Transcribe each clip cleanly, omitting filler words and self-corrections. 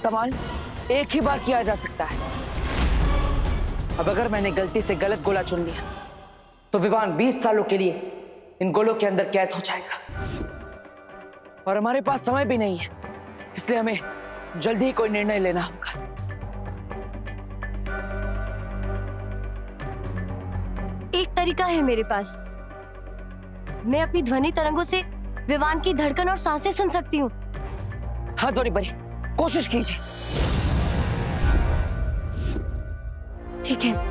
इस्तेमाल एक ही बार किया जा सकता है। अब अगर मैंने गलती से गलत गोला चुन लिया तो विवान 20 सालों के लिए इन गोलों के अंदर कैद हो जाएगा। और हमारे पास समय भी नहीं है, इसलिए हमें जल्दी ही कोई निर्णय लेना होगा। एक तरीका है मेरे पास। मैं अपनी ध्वनि तरंगों से विवान की धड़कन और सांसें सुन सकती हूँ। हाँ ध्वनि परी, कोशिश कीजिए। ठीक है।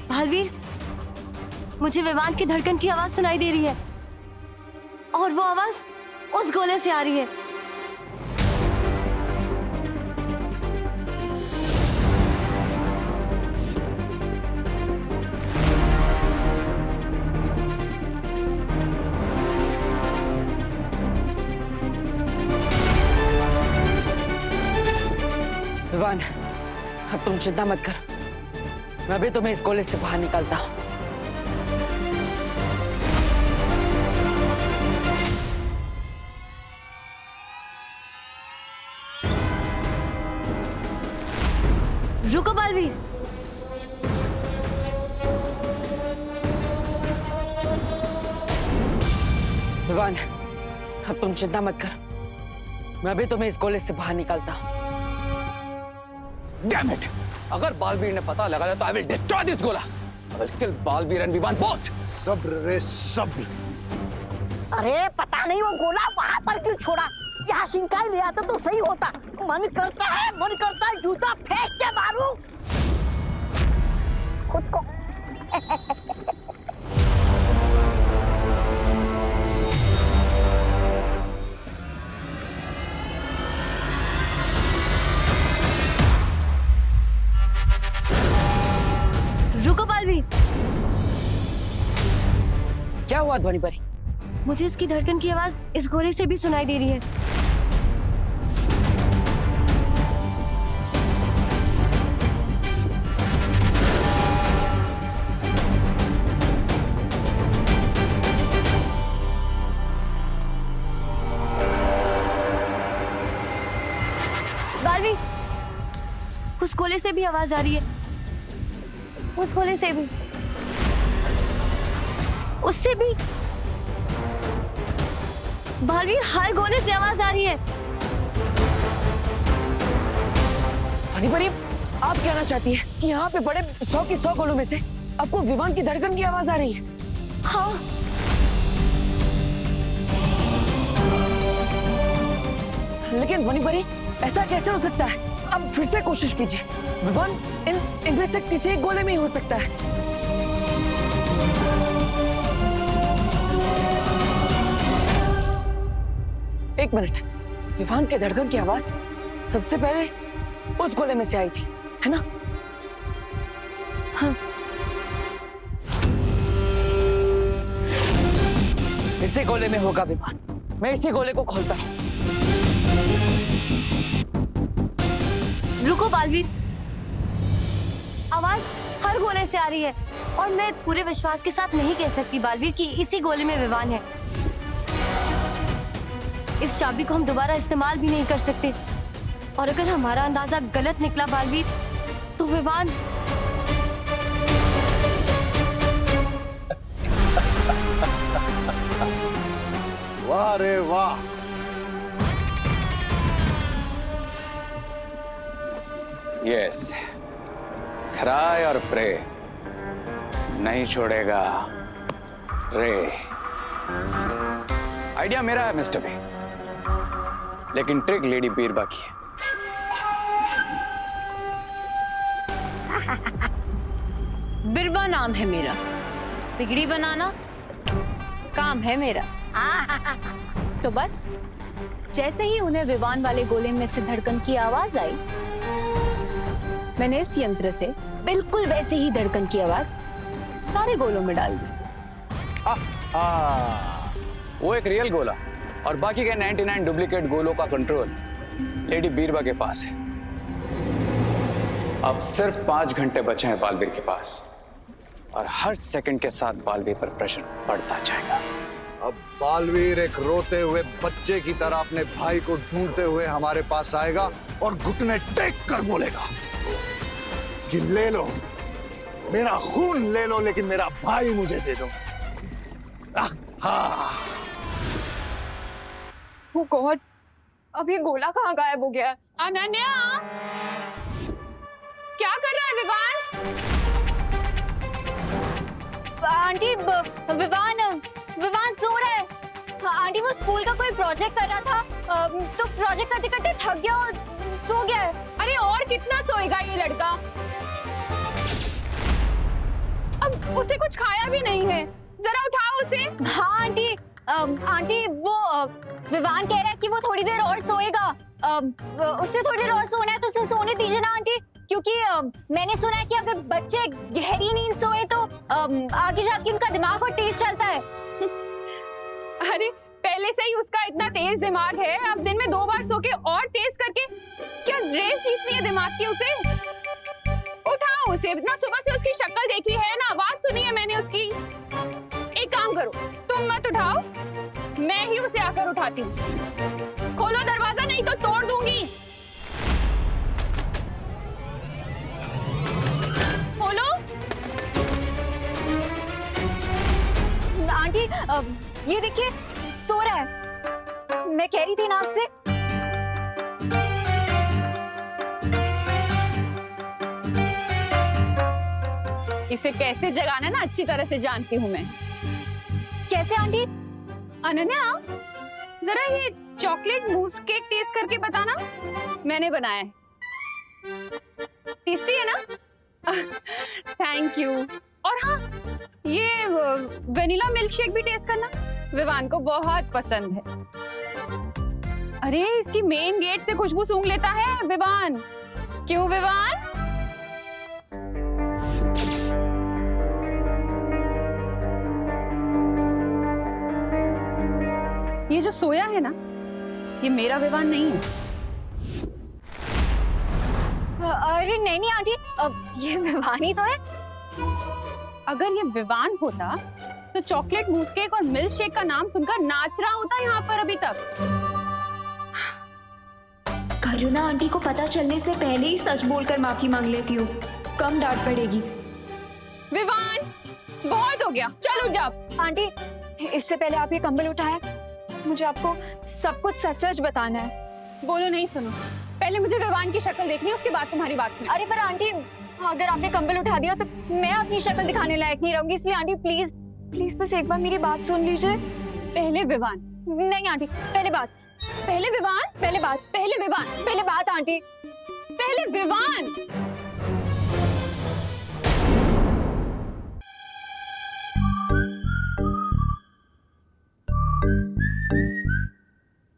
भालवीर, मुझे विवान की धड़कन की आवाज सुनाई दे रही है और वो आवाज उस गोले से आ रही है। विवान, अब तुम चिंता मत करो, मैं भी तुम्हें इस गोले से बाहर निकालता हूं। रुको बालवीर। विवान, अब तुम चिंता मत करो, मैं भी तुम्हें इस गोले से बाहर निकालता हूं। Damn it! अगर बालवीर ने पता लगाया तो I will destroy this गोला। I will kill Baalveer and Vivaan both। सब्र रे सब्र। अरे पता नहीं वो गोला वहां पर क्यों छोड़ा, यहाँ सिंकाई ले आता तो सही होता। मन करता है जूता फेंक के मारूं खुद को। रुको बालवीर। क्या हुआ ध्वनि परी? मुझे इसकी धड़कन की आवाज इस गोले से भी सुनाई दे रही है। बालवीर, उस गोले से भी आवाज आ रही है, उस गोले से भी, उससे भी। बालवीर, हर गोले से आवाज आ रही है। ध्वनि परी, आप कहना चाहती है कि यहाँ पे बड़े 100 की 100 गोलों में से आपको विवान की धड़कन की आवाज आ रही है? हाँ। लेकिन ध्वनि परी, ऐसा कैसे हो सकता है? अब फिर से कोशिश कीजिए। विवान इनमें से किसी एक गोले में ही हो सकता है। एक मिनट, विवान के धड़कन की आवाज सबसे पहले उस गोले में से आई थी, है ना? हाँ। इसी गोले में होगा विवान। मैं इसी गोले को खोलता हूँ। रुको बालवीर, आवाज हर गोले से आ रही है और मैं पूरे विश्वास के साथ नहीं कह सकती बालवीर कि इसी गोले में विवान है। इस चाबी को हम दोबारा इस्तेमाल भी नहीं कर सकते और अगर हमारा अंदाजा गलत निकला बालवीर तो विवान। वाह रे वाह। यस, क्राई और प्रे नहीं छोड़ेगा रे। आइडिया मेरा है मिस्टर बे, लेकिन ट्रिक लेडी बीरबा की है। बिरबा नाम है मेरा, बिगड़ी बनाना काम है मेरा। तो बस जैसे ही उन्हें विवान वाले गोले में से धड़कन की आवाज आई, मैंने इस यंत्र से बिल्कुल वैसे ही धड़कन की आवाज सारे गोलों में डाल दी। वो एक रियल गोला और बाकी के 99 डुप्लीकेट गोलों का कंट्रोल लेडी बीरबा के पास है। अब सिर्फ 5 घंटे बचे हैं बालवीर के पास और हर सेकंड के साथ बालवीर पर प्रेशर बढ़ता जाएगा। अब बालवीर एक रोते हुए बच्चे की तरह अपने भाई को ढूंढते हुए हमारे पास आएगा और घुटने टेक कर बोलेगा कि ले लो मेरा खून, ले लो, लेकिन मेरा भाई मुझे दे दो। हाँ। Oh God, अब ये गोला कहाँ गायब हो गया? अनन्या, क्या कर रहा है विवान? आंटी, विवान सो रहा है। आंटी वो स्कूल का कोई प्रोजेक्ट कर रहा था, तो प्रोजेक्ट करते करते थक गया और सो गया है। अरे और कितना सोएगा ये लड़का? अब उसे कुछ खाया भी नहीं है, जरा उठाओ उसे। हाँ आंटी, आंटी वो विवान कह रहा है कि वो थोड़ी देर और सोएगा। उससे थोड़ी देर और सोना है तो उसे सोने दीजिए ना आंटी, क्योंकि मैंने सुना है कि अगर बच्चे गहरी नींद सोए तो आगे जाके उनका दिमाग और तेज चलता है। अरे पहले से ही उसका इतना तेज दिमाग है, अब दिन में 2 बार सो के और तेज करके क्या रेस जीतनी है दिमाग की उसे? उठाओ उसे, इतना सुबह से उसकी शक्ल देखी है ना, आवाज सुनी है मैंने उसकी। एक काम करो, तुम मत उठाओ, मैं ही उसे आकर उठाती हूँ। खोलो दरवाजा, नहीं तो तोड़ दूंगी। खोलो। आंटी ये देखिए सो रहा है, मैं कह रही थी ना आपसे। इसे कैसे जगाना ना अच्छी तरह से जानती हूँ मैं। कैसे आंटी? अनन्या जरा ये चॉकलेट मूस केक टेस्ट करके बताना, मैंने बनाया है। टेस्टी है ना? Thank you. और हाँ, ये वेनिला मिल्क शेक भी टेस्ट करना, विवान को बहुत पसंद है। अरे इसकी मेन गेट से खुशबू सूंघ लेता है विवान। क्यों विवान? ये जो सोया है ना, ये मेरा विवान नहीं है। अरे नहीं आंटी, ये विवान ही तो है। अगर ये विवान होता तो चॉकलेट मूस केक और मिल्क शेक का नाम सुनकर नाच रहा होता यहाँ पर अभी तक। करुणा आंटी को पता चलने से पहले ही सच बोलकर माफी मांग लेती हूँ, कम डांट पड़ेगी। विवान बहुत हो गया, चलो जाओ। आंटी इससे पहले आप ये कंबल उठाएं, मुझे आपको सब कुछ सच सच बताना है। बोलो नहीं सुनो, पहले मुझे विवान की शक्ल देखनी है, उसके बाद तुम्हारी बात सुनो। अरे पर आंटी अगर आपने कंबल उठा दिया तो मैं अपनी शक्ल दिखाने लायक नहीं रहूंगी, इसलिए आंटी प्लीज प्लीज बस एक बार मेरी बात सुन लीजिए। पहले विवान, नहीं आंटी पहले बात, पहले विवान, पहले बात, पहले विवान, पहले बात आंटी, पहले विवान।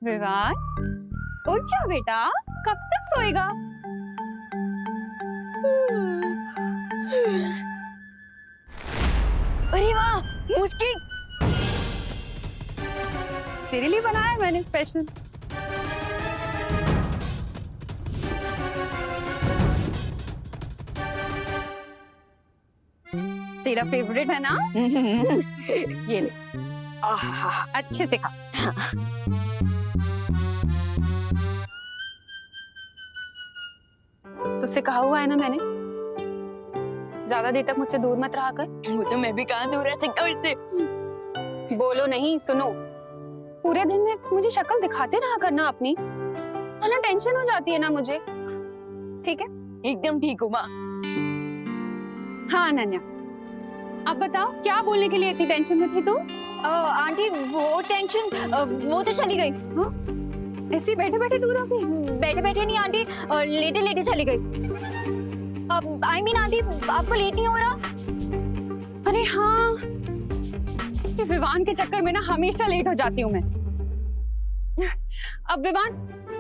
विवान उठ जा बेटा, कब तक सोएगा? अरे वाह, मुस्की तेरे लिए बनाया है मैंने स्पेशल। तेरा फेवरेट है ना? ये ले, आहा अच्छे से खा। तुझसे कहा हुआ है ना मैंने, ज्यादा देर तक मुझसे दूर मत रहा कर। वो तो मैं भी कहाँ दूर रह सकता हूँ इससे। बोलो नहीं, सुनो। पूरे दिन में मुझे शक्ल दिखाते रहा करना अपनी, वरना टेंशन हो जाती है ना मुझे। ठीक है? एकदम ठीक हूँ माँ। हाँ अनन्या, अब बताओ क्या बोलने के लिए इतनी टेंशन में थी तू? आंटी वो टेंशन वो तो चली गई। हाँ? ऐसे बैठे बैठे दूर हो गई? बैठे बैठे नहीं आंटी, लेटे लेटे चली गई। आई मीन आंटी आपको लेट नहीं हो रहा? अरे हाँ, ये विवान के चक्कर में ना हमेशा लेट हो जाती हूँ मैं। अब विवान,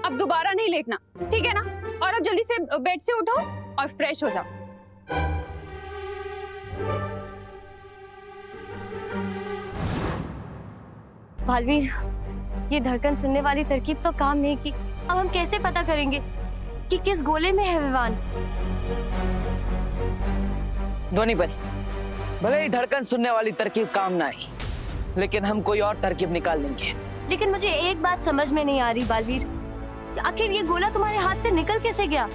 अब दोबारा नहीं लेटना, ठीक है ना? और अब जल्दी से बेड से उठो और फ्रेश हो जाओ। बालवीर, ये धड़कन सुनने वाली तरकीब तो काम नहीं की। अब हम कैसे पता करेंगे कि किस गोले में है विवान? ध्वनि बनी, भले ही धड़कन सुनने वाली तरकीब काम ना आई, लेकिन हम कोई और तरकीब निकाल लेंगे। लेकिन मुझे एक बात समझ में नहीं आ रही बालवीर, आखिर ये गोला तुम्हारे हाथ से निकल कैसे गया?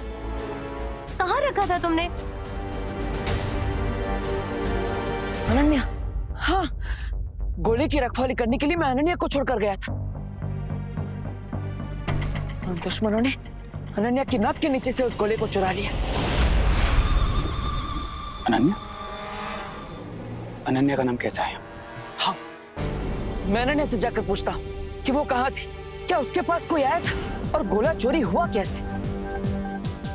कहाँ रखा था तुमने? अनन्या, हाँ, गोले की रखवाली करने के लिए मैं अनन्या को छोड़कर गया था। उन दुश्मनों ने अनन्या की नाक के नीचे से उस गोले को चुरा लिया। अनन्या? अनन्या का नाम कैसा है? हाँ, मैं अनन्या से जाकर पूछता हूँ कि वो कहाँ थी, क्या उसके पास कोई आया था और गोला चोरी हुआ कैसे?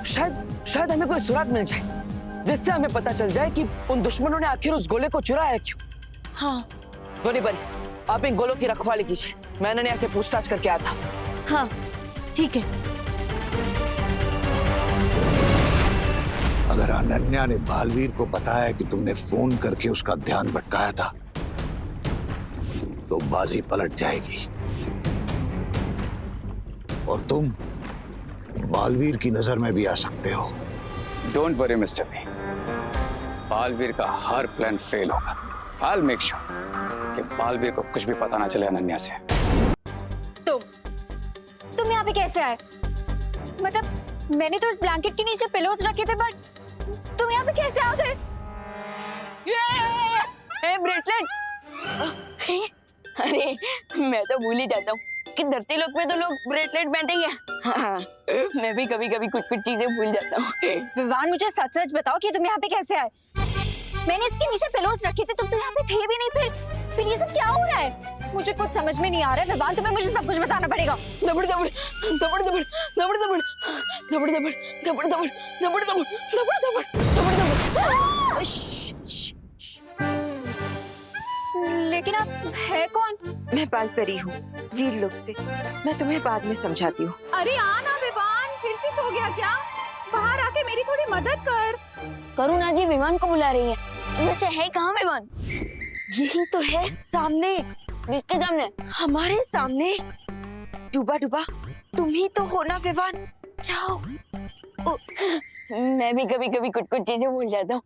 शायद हमें कोई सुराग मिल जाए, जिससे हमें पता चल जाए कि उन दुश्मनों ने आखिर उस गोले को चुराया क्यों। हाँ ध्वनि बनी, आप इन गोलों की रखवाली कीजिए, मैं अनन्या से पूछताछ करके आता हूँ। हाँ ठीक है। अगर अनन्या ने बालवीर को बताया कि तुमने फोन करके उसका ध्यान भटकाया था, तो बाजी पलट जाएगी और तुम बालवीर की नजर में भी आ सकते हो। Don't worry mister B, Baalveer का हर प्लान फेल होगा। I'll make sure कि बालवीर को कुछ भी पता ना चले अनन्या से। तुम यहाँ पे कैसे आए? मतलब मैंने तो इस ब्लैंकेट के नीचे पिलोज रखे थे, बट तुम यहाँ पे कैसे आ गए? ब्रेसलेट! अरे मैं तो भूल ही जाता हूँ कि धरती लोक पे तो लोग ब्रेसलेट पहनते ही हैं। हाँ, मैं भी कभी कभी कुछ कुछ चीजें भूल जाता हूँ। विवान, मुझे सच सच बताओ कि तुम यहाँ पे कैसे आए? मैंने इसके नीचे पिलोज रखे थे, तुम तो यहाँ पे थे भी नहीं। फिर ये सब क्या हो रहा है? मुझे कुछ समझ में नहीं आ रहा है विवान, तुम्हें मुझे सब कुछ बताना पड़ेगा। दबड़ दबड़ दबड़ दबड़ दबड़ दबड़ दबड़ दबड़ दबड़ दबड़ दबड़ दबड़ दबड़ दबड़ दबड़। लेकिन आप है कौन? मैं बालपरी हूँ, वीर लोक से। मैं तुम्हें बाद में समझाती हूँ। अरे आना विवान, फिर से सो गया क्या? बाहर आके मेरी थोड़ी मदद कर। करुणा जी विमान को बुला रही है। वैसे है कहाँ विमान? यही तो है, सामने। किसके सामने? हमारे सामने। डूबा डूबा तुम ही तो हो ना विवान? जाओ। मैं भी कभी कभी कुछ कुछ चीजें भूल जाता हूँ।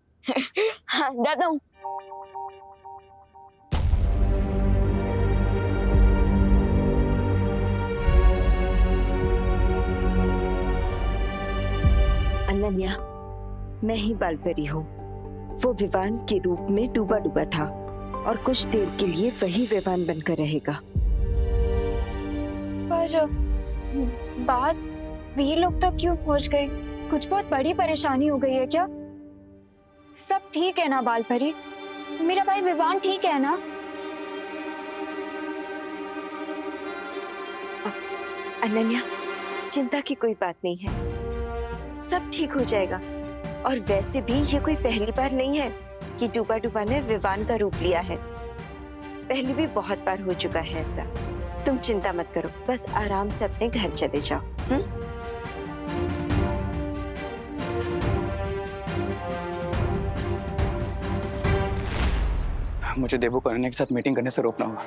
हाँ, जाता हूँ। अनन्या, मैं ही बालपरी हूँ। वो विवान के रूप में डूबा डूबा था और कुछ देर के लिए वही विवान बनकर रहेगा। पर बात वीर लोग तक क्यों पहुंच गई? कुछ बहुत बड़ी परेशानी हो गई है क्या? सब ठीक है ना बालपरी? मेरा भाई विवान ठीक है ना? अनन्या, चिंता की कोई बात नहीं है, सब ठीक हो जाएगा। और वैसे भी ये कोई पहली बार नहीं है कि डूबा डूबा ने विवान का रूप लिया है। पहले भी बहुत बार हो चुका है ऐसा। तुम चिंता मत करो, बस आराम से अपने घर चले जाओ। मुझे देवू को अनन्या के साथ मीटिंग करने से रोकना होगा।